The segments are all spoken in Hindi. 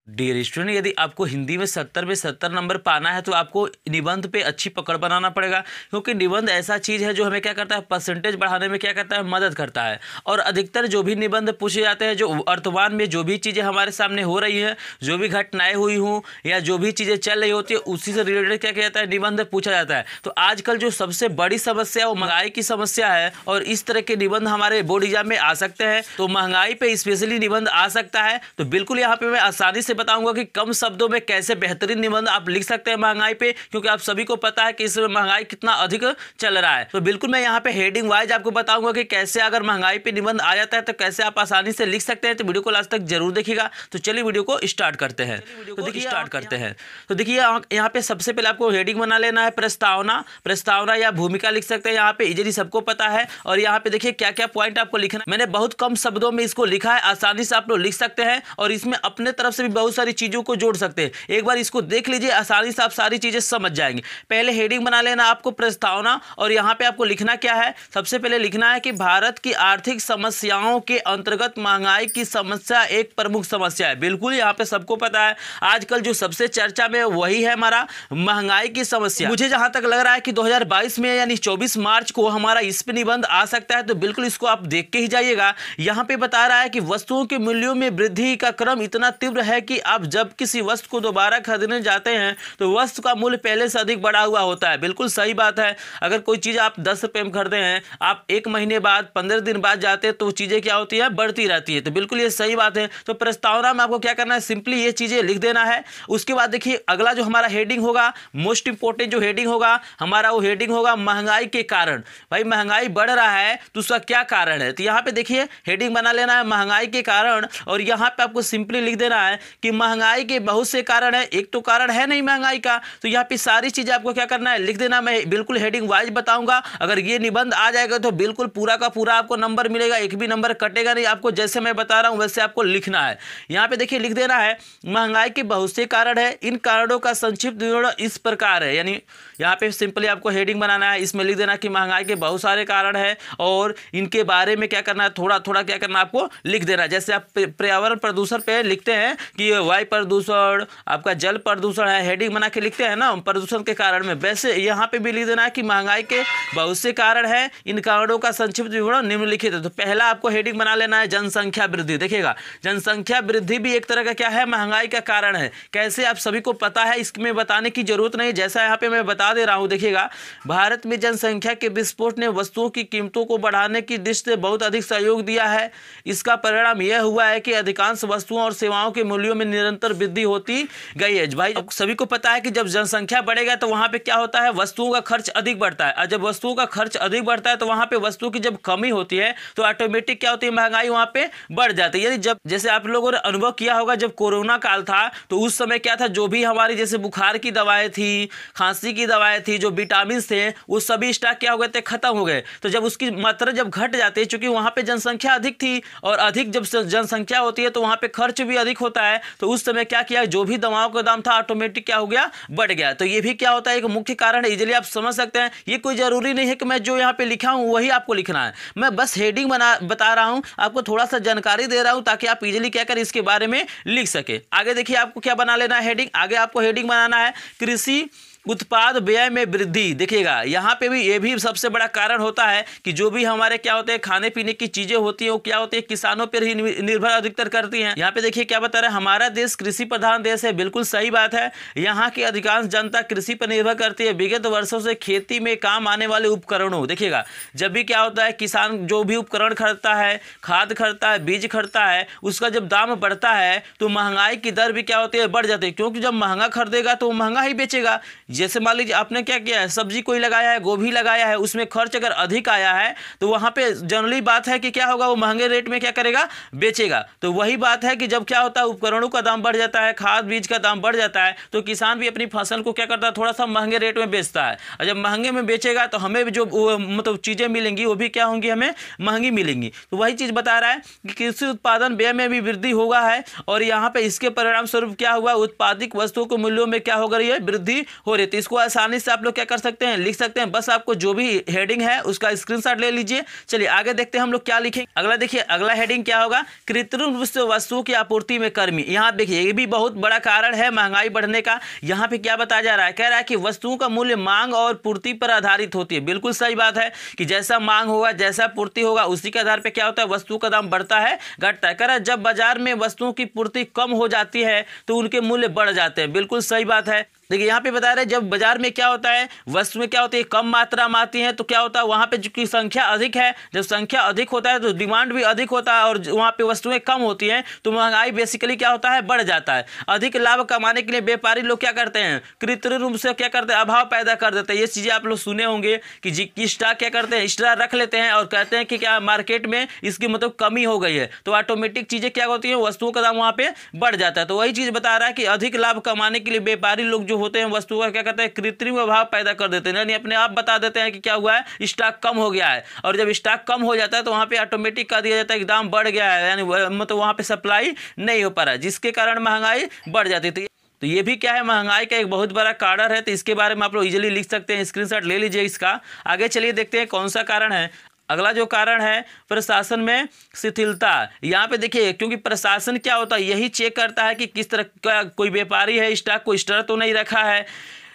डियर स्टूडेंट, यदि आपको हिंदी में 70 में 70 नंबर पाना है तो आपको निबंध पे अच्छी पकड़ बनाना पड़ेगा, क्योंकि निबंध ऐसा चीज़ है जो हमें क्या करता है, परसेंटेज बढ़ाने में क्या करता है, मदद करता है। और अधिकतर जो भी निबंध पूछे जाते हैं, जो वर्तमान में जो भी चीज़ें हमारे सामने हो रही हैं, जो भी घटनाएं हुई हों या जो भी चीज़ें चल रही होती है, उसी से रिलेटेड क्या किया जाता है, निबंध पूछा जाता है। तो आजकल जो सबसे बड़ी समस्या वो महंगाई की समस्या है, और इस तरह के निबंध हमारे बोर्ड एग्जाम में आ सकते हैं। तो महंगाई पे स्पेशली निबंध आ सकता है। तो बिल्कुल यहाँ पे मैं आसानी से बताऊंगा कि कम शब्दों में कैसे बेहतरीन निबंध आप लिख सकते हैं महंगाई पे, क्योंकि आप सभी को पता है कि इस महंगाई कितना अधिक चल रहा है। तो बिल्कुल मैं यहाँ पे हेडिंग वाइज आपको बताऊंगा कि कैसे अगर महंगाई पे निबंध आ जाता है तो कैसे आप आसानी से लिख सकते हैं। तो वीडियो को लास्ट तक जरूर देखिएगा। तो चलिए वीडियो को स्टार्ट करते हैं। तो देखिए यहाँ पे सबसे पहले आपको हेडिंग बना लेना है प्रस्तावना या भूमिका लिख सकते हैं। यहाँ पे इजीली सबको पता है। और यहाँ पे देखिए क्या क्या पॉइंट आपको लिखना है। मैंने बहुत कम शब्दों में इसको लिखा है, आसानी से आप लोग लिख सकते हैं। और इसमें अपने तरफ से भी बहुत सारी चीजों को जोड़ सकते हैं। एक बार इसको देख लीजिए, आसानी से आप सारी चीजें समझ जाएंगे। पहले हेडिंग बना लेना आपको प्रस्तावना, और यहाँ पे आपको लिखना क्या है, सबसे पहले लिखना है कि भारत की आर्थिक समस्याओं के अंतर्गत महंगाई की समस्या एक प्रमुख समस्या है। बिल्कुल यहाँ पे सबको पता है, आजकल जो सबसे चर्चा में वही है हमारा महंगाई की समस्या। मुझे जहां तक लग रहा है कि 2022 में यानी 24 मार्च को हमारा इस पे निबंध आ सकता है। तो बिल्कुल इसको आप देख के ही जाइएगा। यहाँ पे बता रहा है कि वस्तुओं के मूल्यों में वृद्धि का क्रम इतना तीव्र है कि आप जब किसी वस्तु को दोबारा खरीदने जाते हैं तो वस्तु का मूल्य पहले से अधिक बढ़ा हुआ होता है। बिल्कुल सही बात है। अगर कोई चीज़ आप 10 रुपये में खरीदे हैं, आप 1 महीने बाद 15 दिन बाद जाते हैं तो चीज़ें क्या होती है, बढ़ती रहती है। तो बिल्कुल ये सही बात है। तो प्रस्तावना में आपको क्या करना है, सिंपली ये चीज़ें लिख देना है। उसके बाद देखिए अगला जो हमारा हेडिंग होगा, मोस्ट इंपॉर्टेंट जो हेडिंग होगा हमारा, वो हेडिंग होगा महंगाई के कारण। भाई महंगाई बढ़ रहा है तो उसका क्या कारण है। तो यहाँ पे देखिए हेडिंग बना लेना है महंगाई के कारण, और यहाँ पे आपको सिंपली लिख देना है कि महंगाई के बहुत से कारण है, एक तो कारण है नहीं महंगाई का। तो यहाँ पे सारी चीजें आपको क्या करना है, लिख देना। मैं बिल्कुल हेडिंग वाइज बताऊंगा। अगर ये निबंध आ जाएगा तो बिल्कुल पूरा का पूरा आपको नंबर मिलेगा, एक भी नंबर कटेगा नहीं। आपको जैसे मैं बता रहा हूं वैसे आपको लिखना है। यहाँ पे देखिए लिख देना है महंगाई के बहुत से कारण है, इन कारणों का संक्षिप्त विवरण इस प्रकार है। यानी यहाँ पे सिंपली आपको हेडिंग बनाना है, इसमें लिख देना कि महंगाई के बहुत सारे कारण है और इनके बारे में क्या करना है, थोड़ा थोड़ा क्या करना है आपको लिख देना। जैसे आप पर्यावरण प्रदूषण पे लिखते हैं कि वायु प्रदूषण, आपका जल प्रदूषण है, हेडिंग बना के लिखते हैं ना प्रदूषण के कारण में, वैसे यहाँ पे भी लिख देना है कि महंगाई के बहुत से कारण है, इन कारणों का संक्षिप्त विवरण निम्नलिखित है। तो पहला आपको हेडिंग बना लेना है जनसंख्या वृद्धि। देखिएगा जनसंख्या वृद्धि भी एक तरह का क्या है, महंगाई का कारण है। कैसे आप सभी को पता है, इसमें बताने की जरूरत नहीं, जैसा यहाँ पे मैं बता दे रहा हूँ। देखिएगा भारत में जनसंख्या के विस्फोट ने वस्तुओं की कीमतों को बढ़ाने की दृष्टि से बहुत अधिक सहयोग दिया है। इसका परिणाम यह हुआ है कि अधिकांश वस्तुओं और सेवाओं के मूल्यों में निरंतर वृद्धि होती गई है। भाई सभी को पता है कि जब जनसंख्या बढ़ेगा तो वहां पे क्या होता है, वस्तुओं का खर्च अधिक बढ़ता है। और जब वस्तुओं का खर्च अधिक बढ़ता है तो वहां पे वस्तुओं की जब कमी होती है तो ऑटोमेटिक क्या होती है, महंगाई वहां पे बढ़ जाती है। यानी जब जैसे आप लोगों ने अनुभव किया होगा, जब कोरोना काल था तो उस समय क्या था, जो भी हमारी जैसे बुखार की दवाएं थी, खांसी की दवाएं थी, जो विटामिन थे, वो सभी स्टॉक क्या हो गए थे, खत्म हो गए। तो जब उसकी मात्रा जब घट जाती है, चूंकि वहां पे जनसंख्या अधिक थी और अधिक जब जनसंख्या होती है तो वहां पे खर्च भी अधिक होता है। तो उस समय क्या किया, जो भी दवाओं का दाम था ऑटोमेटिक क्या हो गया, बढ़ गया। तो ये भी क्या होता है, एक मुख्य कारण है। इजीली आप समझ सकते हैं। ये कोई जरूरी नहीं है कि मैं जो यहाँ पे लिखा हूं वही आपको लिखना है। मैं बस हेडिंग बता रहा हूं, आपको थोड़ा सा जानकारी दे रहा हूं ताकि आप इजीली क्या कर इसके बारे में लिख सके। आगे देखिए आपको क्या बना लेना है हेडिंग। आगे आपको हेडिंग बनाना है कृषि उत्पाद व्यय में वृद्धि। देखिएगा यहाँ पे भी ये भी सबसे बड़ा कारण होता है कि जो भी हमारे क्या होते हैं खाने पीने की चीजें होती हैं वो क्या होती है, किसानों पर ही निर्भर अधिकतर करती हैं। यहाँ पे देखिए क्या बता रहा है, हमारा देश कृषि प्रधान देश है। बिल्कुल सही बात है। यहाँ की अधिकांश जनता कृषि पर निर्भर करती है। विगत वर्षों से खेती में काम आने वाले उपकरणों, देखिएगा जब भी क्या होता है, किसान जो भी उपकरण खरीदता है, खाद खरीदता है, बीज खरीदता है, उसका जब दाम बढ़ता है तो महंगाई की दर भी क्या होती है, बढ़ जाती है। क्योंकि जब महंगा खरीदेगा तो महंगा ही बेचेगा। जैसे मान लीजिए आपने क्या किया है, सब्जी कोई लगाया है, गोभी लगाया है, उसमें खर्च अगर अधिक आया है तो वहां पे जनरली बात है कि क्या होगा, वो महंगे रेट में क्या करेगा, बेचेगा। तो वही बात है कि जब क्या होता है, उपकरणों का दाम बढ़ जाता है, खाद बीज का दाम बढ़ जाता है, तो किसान भी अपनी फसल को क्या करता है, थोड़ा सा महंगे रेट में बेचता है। और जब महंगे में बेचेगा तो हमें भी जो मतलब चीजें मिलेंगी वो भी क्या होंगी, हमें महंगी मिलेंगी। तो वही चीज बता रहा है कि कृषि उत्पादन व्यय में भी वृद्धि होगा है, और यहाँ पे इसके परिणाम स्वरूप क्या हुआ, उत्पादित वस्तुओं के मूल्यों में क्या हो रही है, वृद्धि हो रही है। चलिए, तो इसको आसानी से आप लोग क्या कर सकते हैं, लिख सकते हैं। बस आपको जो भी हेडिंग है उसका स्क्रीनशॉट ले लीजिए। चलिए आगे देखते हैं हम लोग क्या लिखेंगे। अगला देखिए, अगला हेडिंग क्या होगा, कृत्रिम रूप से वस्तुओं की आपूर्ति में कमी। यहाँ देखिए ये भी बहुत बड़ा कारण है महंगाई बढ़ने का। यहाँ पे क्या बताया जा रहा है, कह रहा है कि वस्तुओं का मूल्य मांग और पूर्ति पर आधारित होती है। बिल्कुल सही बात है कि जैसा मांग होगा, जैसा पूर्ति होगा, उसी के आधार पर क्या होता है, वस्तु का दाम बढ़ता है घटता है। कह रहा है जब बाजार में वस्तुओं की पूर्ति कम हो जाती है तो उनके मूल्य बढ़ जाते हैं। बिल्कुल सही बात है। देखिए यहाँ पे बता रहे हैं जब बाजार में क्या होता है, वस्तुएं क्या होती है, कम मात्रा में आती हैं, तो क्या होता है वहाँ पे जो संख्या अधिक है, जब संख्या अधिक होता है तो डिमांड भी अधिक होता है, और वहाँ पे वस्तुएं कम होती हैं तो महंगाई बेसिकली क्या होता है, बढ़ जाता है। अधिक लाभ कमाने के लिए व्यापारी लोग क्या करते हैं, कृत्रिम रूप से क्या करते हैं, अभाव पैदा कर देते हैं। ये चीज़ें आप लोग सुने होंगे कि स्टॉक क्या करते हैं, स्टॉक रख लेते हैं और कहते हैं कि क्या मार्केट में इसकी मतलब कमी हो गई है, तो ऑटोमेटिक चीज़ें क्या होती हैं, वस्तुओं का दाम वहाँ पे बढ़ जाता है। तो वही चीज़ बता रहा है कि अधिक लाभ कमाने के लिए व्यापारी लोग जो होते हैं वस्तुओं का क्या करते हैं, कृत्रिम अभाव पैदा कर देते हैं, यानी अपने आप बता देते हैं कि क्या हुआ है, स्टॉक कम हो गया है। और जब स्टॉक कम हो जाता है तो वहाँ पे ऑटोमेटिक कर दिया जाता है कि दाम बढ़ गया है, यानी मतलब वहाँ पे सप्लाई नहीं हो पा रहा है, जिसके कारण महंगाई बढ़ जाती है। तो ये भी क्या है, महंगाई का एक बहुत बड़ा कारण है। तो इसके बारे में आप लोग इजीली लिख सकते हैं, स्क्रीनशॉट ले लीजिए इसका। आगे चलिए देखते हैं कौन सा कारण है। अगला जो कारण है, प्रशासन में शिथिलता। यहाँ पे देखिए, क्योंकि प्रशासन क्या होता है, यही चेक करता है कि किस तरह का कोई व्यापारी है, स्टॉक को इस तरह तो नहीं रखा है।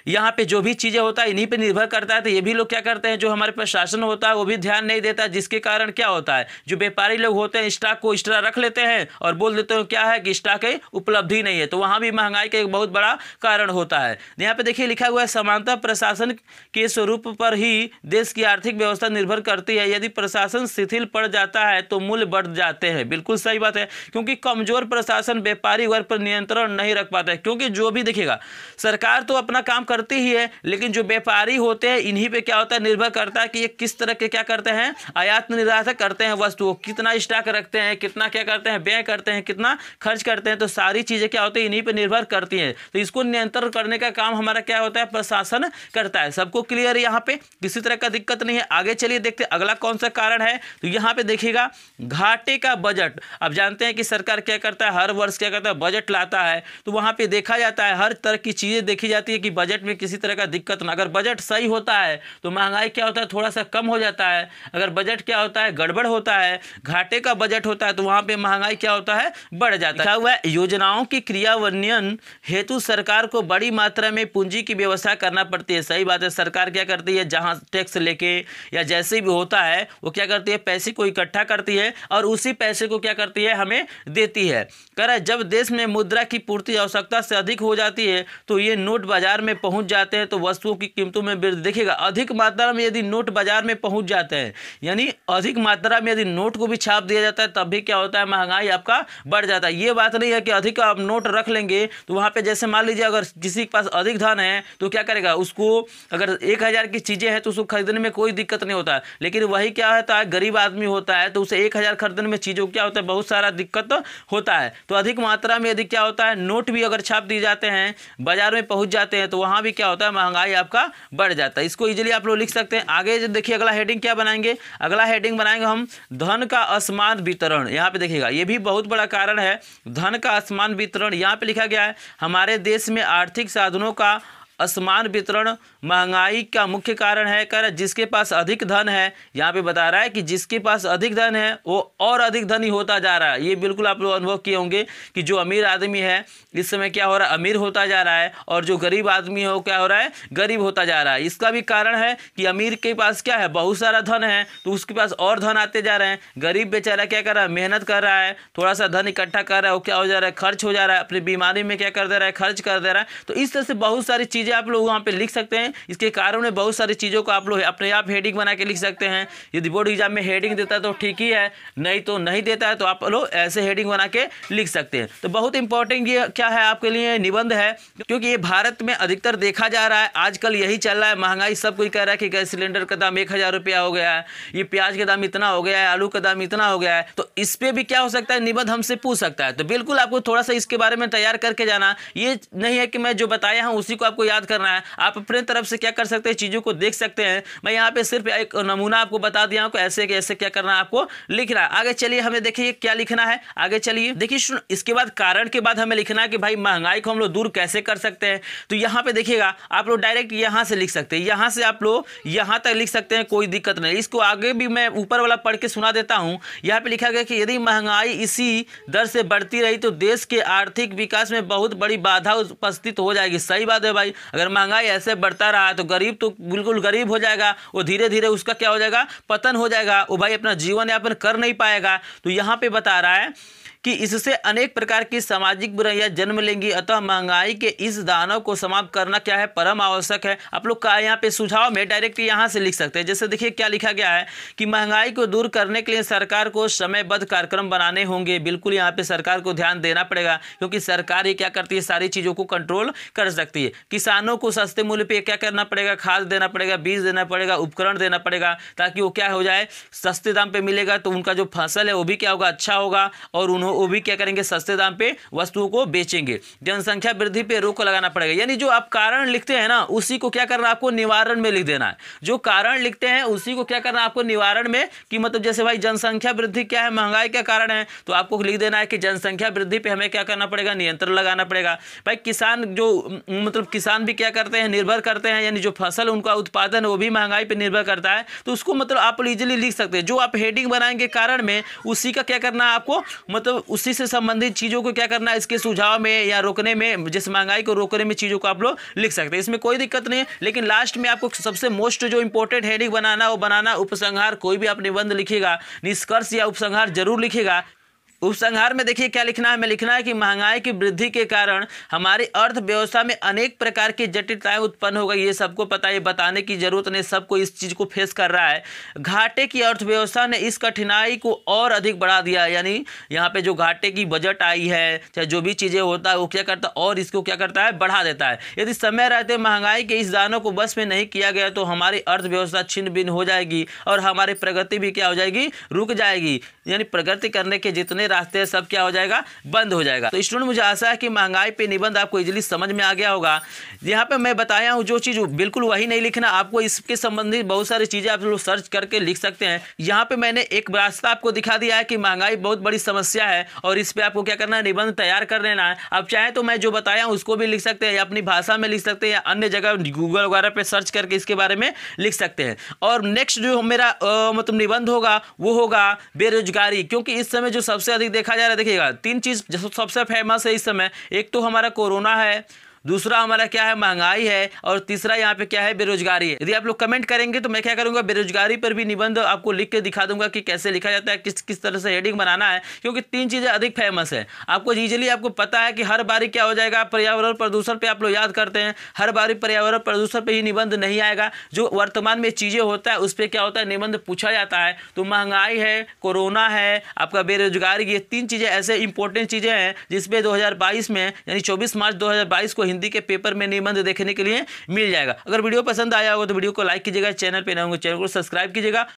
यहाँ पे जो भी चीज़ें होता है इन्हीं पे निर्भर करता है। तो ये भी लोग क्या करते हैं, जो हमारे प्रशासन होता है वो भी ध्यान नहीं देता, जिसके कारण क्या होता है, जो व्यापारी लोग होते हैं स्टॉक को इस तरह रख लेते हैं और बोल देते हैं क्या है कि स्टॉक की उपलब्धि नहीं है, तो वहाँ भी महंगाई का एक बहुत बड़ा कारण होता है। यहाँ पे देखिए लिखा हुआ है, समानता प्रशासन के स्वरूप पर ही देश की आर्थिक व्यवस्था निर्भर करती है। यदि प्रशासन शिथिल पड़ जाता है तो मूल्य बढ़ जाते हैं। बिल्कुल सही बात है, क्योंकि कमजोर प्रशासन व्यापारी वर्ग पर नियंत्रण नहीं रख पाता है। क्योंकि जो भी देखिएगा, सरकार तो अपना काम करती ही है, लेकिन जो व्यापारी होते हैं इन्हीं पे क्या होता है, निर्भर करता है कि ये किस तरह के क्या करते हैं, आयात निर्यात करते हैं वस्तुओं, कितना स्टॉक रखते हैं, कितना क्या करते हैं, व्यय करते हैं, कितना खर्च करते हैं। तो सारी चीजें क्या होती है, इन्हीं पे निर्भर करती हैं। तो इसको नियंत्रण करने का काम हमारा क्या होता है, प्रशासन करता है। सबको क्लियर है, यहाँ पे किसी तरह का दिक्कत नहीं है। आगे चलिए देखते हैं अगला कौन सा कारण है। तो यहाँ पे देखिएगा, घाटे का बजट। अब जानते हैं कि सरकार क्या करता है, हर वर्ष क्या करता है, बजट लाता है। तो वहाँ पे देखा जाता है, हर तरह की चीजें देखी जाती है कि बजट में किसी तरह का दिक्कत ना। अगर बजट सही होता है तो महंगाई क्या होता है, थोड़ा सा कम हो जाता है। अगर बजट क्या होता है, गड़बड़ होता है, घाटे का बजट होता है, तो वहां पे महंगाई क्या होता है, बढ़ जाता है। क्या हुआ है, योजनाओं की क्रियान्वयन हेतु सरकार को बड़ी मात्रा में पूंजी की व्यवस्था करना पड़ती है। सही बात है, सरकार क्या करती है, जहां टैक्स लेके या जैसे भी होता है वो क्या करती है, पैसे को इकट्ठा करती है और उसी पैसे को क्या करती है, हमें देती है। कह रहा है जब देश में मुद्रा की पूर्ति आवश्यकता से अधिक हो जाती है तो ये नोट बाजार में पहुंच जाते हैं, तो वस्तुओं की कीमतों में वृद्धि। देखिएगा, अधिक मात्रा में यदि नोट बाजार में पहुंच जाते हैं, यानी अधिक मात्रा में यदि नोट को भी छाप दिया जाता है, तब भी क्या होता है, महंगाई आपका बढ़ जाता है। ये बात नहीं है कि अधिक आप नोट रख लेंगे तो वहां पे जैसे मान लीजिए अगर किसी के पास अधिक धन है तो क्या करेगा, उसको अगर 1000 की चीजें हैं तो उसको खरीदने में कोई दिक्कत नहीं होता है। लेकिन वही क्या होता है, गरीब आदमी होता है तो उसे 1000 खरीदने में चीजों क्या होता है, बहुत सारा दिक्कत होता है। तो अधिक मात्रा में यदि क्या होता है, नोट भी अगर छाप दिए जाते हैं, बाजार में पहुंच जाते हैं, तो वहां भी क्या होता है, महंगाई आपका बढ़ जाता है। इसको इजीली आप लोग लिख सकते हैं। आगे देखिए अगला हेडिंग क्या बनाएंगे, अगला हेडिंग बनाएंगे हम धन का असमान वितरण। यहाँ पे देखिएगा, ये भी बहुत बड़ा कारण है, धन का असमान वितरण। यहाँ पे लिखा गया है, हमारे देश में आर्थिक साधनों का असमान वितरण महंगाई का मुख्य कारण है। कर जिसके पास अधिक धन है, यहाँ पे बता रहा है कि जिसके पास अधिक धन है वो और अधिक धनी होता जा रहा है। ये बिल्कुल आप लोग अनुभव किए होंगे कि जो अमीर आदमी है इस समय क्या हो रहा है, अमीर होता जा रहा है, और जो गरीब आदमी है वो क्या हो रहा है, गरीब होता जा रहा है। इसका भी कारण है कि अमीर के पास क्या है, बहुत सारा धन है तो उसके पास और धन आते जा रहे हैं। गरीब बेचारा क्या कर रहा है, मेहनत कर रहा है, थोड़ा सा धन इकट्ठा कर रहा है, वो क्या हो जा रहा है, खर्च हो जा रहा है, अपनी बीमारी में क्या कर दे रहा है, खर्च कर दे रहा है। तो इस तरह से बहुत सारी चीजें आप लोग वहाँ पे लिख सकते हैं। इसके कारण में बहुत सारी चीज़ों को आप लोग अपने आप हेडिंग बना के लिख सकते हैं। यदि बोर्ड एग्जाम में हेडिंग देता है तो ठीक ही है, नहीं तो नहीं देता है तो आप लोग ऐसे हेडिंग बना के लिख सकते हैं। तो बहुत इंपॉर्टेंट ये क्या है आपके लिए, निबंध है, क्योंकि ये भारत में अधिकतर देखा जा रहा है, आजकल यही चल रहा है। महंगाई सब कोई कह रहा है कि गैस सिलेंडर का दाम 1000 रुपया हो गया है, ये प्याज का दाम इतना हो गया है, आलू का दाम इतना हो गया है। तो इस पर भी क्या हो सकता है, निबंध हमसे पूछ सकता है। तो बिल्कुल आपको थोड़ा सा इसके बारे में तैयार करके जाना, ये नहीं है कि मैं जो बताया हूँ उसी को आपको याद याद करना है। आप अपने तरफ से क्या कर सकते हैं, चीज़ों को देख सकते हैं। मैं यहाँ पे सिर्फ एक नमूना आपको बता दिया हूँ, ऐसे कैसे क्या करना है आपको लिखना है। आगे चलिए हमें देखिए क्या लिखना है। आगे चलिए देखिए, इसके बाद कारण के बाद हमें लिखना है कि भाई महंगाई को हम लोग दूर कैसे कर सकते हैं। तो यहाँ पे देखिएगा, आप लोग डायरेक्ट यहाँ से लिख सकते हैं, यहाँ से आप लोग यहाँ तक लिख सकते हैं, कोई दिक्कत नहीं। इसको आगे भी मैं ऊपर वाला पढ़ के सुना देता हूँ। यहाँ पे लिखा गया कि यदि महंगाई इसी दर से बढ़ती रही तो देश के आर्थिक विकास में बहुत बड़ी बाधा उपस्थित हो जाएगी। सही बात है भाई, अगर महंगाई ऐसे बढ़ता रहा तो गरीब तो बिल्कुल गरीब हो जाएगा, वो धीरे धीरे उसका क्या हो जाएगा, पतन हो जाएगा, वो भाई अपना जीवन यापन कर नहीं पाएगा। तो यहाँ पे बता रहा है कि इससे अनेक प्रकार की सामाजिक बुराइयां जन्म लेंगी, अतः महंगाई के इस दानव को समाप्त करना क्या है, परम आवश्यक है। आप लोग का यहाँ पे सुझाव में डायरेक्ट यहाँ से लिख सकते हैं। जैसे देखिए क्या लिखा गया है कि महंगाई को दूर करने के लिए सरकार को समयबद्ध कार्यक्रम बनाने होंगे। बिल्कुल यहाँ पे सरकार को ध्यान देना पड़ेगा, क्योंकि सरकार ही क्या करती है, सारी चीज़ों को कंट्रोल कर सकती है। किसानों को सस्ते मूल्य पर क्या करना पड़ेगा, खाद देना पड़ेगा, बीज देना पड़ेगा, उपकरण देना पड़ेगा, ताकि वो क्या हो जाए, सस्ते दाम पे मिलेगा तो उनका जो फसल है वो भी क्या होगा, अच्छा होगा, और वो भी क्या करेंगे, सस्ते दाम पे वस्तुओं को बेचेंगे। जनसंख्या वृद्धि पे रोक लगाना पड़ेगा। यानी जो आप कारण लिखते हैं ना, उसी को क्या करना है, आपको निवारण में लिख देना है। जो कारण लिखते हैं उसी को क्या करना है, आपको निवारण में, कि मतलब जैसे भाई जनसंख्या वृद्धि क्या है, महंगाई का कारण है, तो आपको लिख देना है कि जनसंख्या वृद्धि पे हमें क्या करना पड़ेगा, नियंत्रण लगाना पड़ेगा। भाई किसान जो मतलब किसान भी क्या करते हैं, निर्भर करते हैं, यानी जो फसल उनका उत्पादन है वो भी महंगाई पर निर्भर करता है। तो उसको मतलब आप इजीली लिख सकते हैं। जो आप हेडिंग बनाएंगे कारण में, उसी का क्या करना है आपको, मतलब उसी से संबंधित चीज़ों को क्या करना है, इसके सुझाव में या रोकने में, जिस महंगाई को रोकने में चीज़ों को आप लोग लिख सकते हैं। इसमें कोई दिक्कत नहीं है। लेकिन लास्ट में आपको सबसे मोस्ट जो इंपॉर्टेंट हेडिंग बनाना, वो बनाना उपसंहार। कोई भी आप निबंध लिखिएगा, निष्कर्ष या उपसंहार जरूर लिखिएगा। उपसंहार में देखिए क्या लिखना है, मैं लिखना है कि महंगाई की वृद्धि के कारण हमारी अर्थव्यवस्था में अनेक प्रकार की जटिलताएं उत्पन्न हो गई। ये सबको पता है, ये बताने की जरूरत नहीं, सबको इस चीज़ को फेस कर रहा है। घाटे की अर्थव्यवस्था ने इस कठिनाई को और अधिक बढ़ा दिया। यानी यहाँ पे जो घाटे की बजट आई है, चाहे जो भी चीज़ें होता है, वो क्या करता है, और इसको क्या करता है, बढ़ा देता है। यदि समय रहते महंगाई के इस दानों को बस में नहीं किया गया तो हमारी अर्थव्यवस्था छिन्न भिन्न हो जाएगी और हमारी प्रगति भी क्या हो जाएगी, रुक जाएगी। यानी प्रगति करने के जितने रास्ते सब क्या हो जाएगा, बंद हो जाएगा। तो स्टूडेंट मुझे आशा है कि महंगाई पे निबंध आपको इजीली समझ में आ गया होगा। यहाँ पे मैं बताया हूँ जो चीज़ बिल्कुल वही नहीं लिखना, आपको इसके संबंधित बहुत सारी चीज़ें आप लोग सर्च करके लिख सकते हैं। यहाँ पे मैंने एक रास्ता आपको दिखा दिया है कि महंगाई बहुत बड़ी समस्या है और इस पर आपको क्या करना है, निबंध तैयार कर लेना है। आप चाहें तो मैं जो बताया हूँ उसको भी लिख सकते हैं, या अपनी भाषा में लिख सकते हैं, या अन्य जगह गूगल वगैरह पे सर्च करके इसके बारे में लिख सकते हैं। और नेक्स्ट जो मेरा मतलब निबंध होगा वो होगा बेरोजगारी, क्योंकि इस समय जो सबसे अधिक देखा जा रहा है, देखिएगा तीन चीज़ जो सबसे फेमस है इस समय, एक तो हमारा कोरोना है, दूसरा हमारा क्या है, महंगाई है, और तीसरा यहाँ पे क्या है, बेरोजगारी है। यदि आप लोग कमेंट करेंगे तो मैं क्या करूँगा, बेरोजगारी पर भी निबंध आपको लिख के दिखा दूंगा कि कैसे लिखा जाता है, किस किस तरह से हेडिंग बनाना है, क्योंकि तीन चीज़ें अधिक फेमस है। आपको ईजिली आपको पता है कि हर बारी क्या हो जाएगा, पर्यावरण प्रदूषण पर आप लोग याद करते हैं, हर बारी पर्यावरण प्रदूषण पर ही निबंध नहीं आएगा। जो वर्तमान में चीज़ें होता है उस पर क्या होता है, निबंध पूछा जाता है। तो महंगाई है, कोरोना है, आपका बेरोजगारी, ये तीन चीज़ें ऐसे इंपॉर्टेंट चीज़ें हैं जिसपे 2022 में यानी 24 मार्च 2022 को हिंदी के पेपर में निबंध देखने के लिए मिल जाएगा। अगर वीडियो पसंद आया हो तो वीडियो को लाइक कीजिएगा, चैनल पे नए होंगे चैनल को सब्सक्राइब कीजिएगा।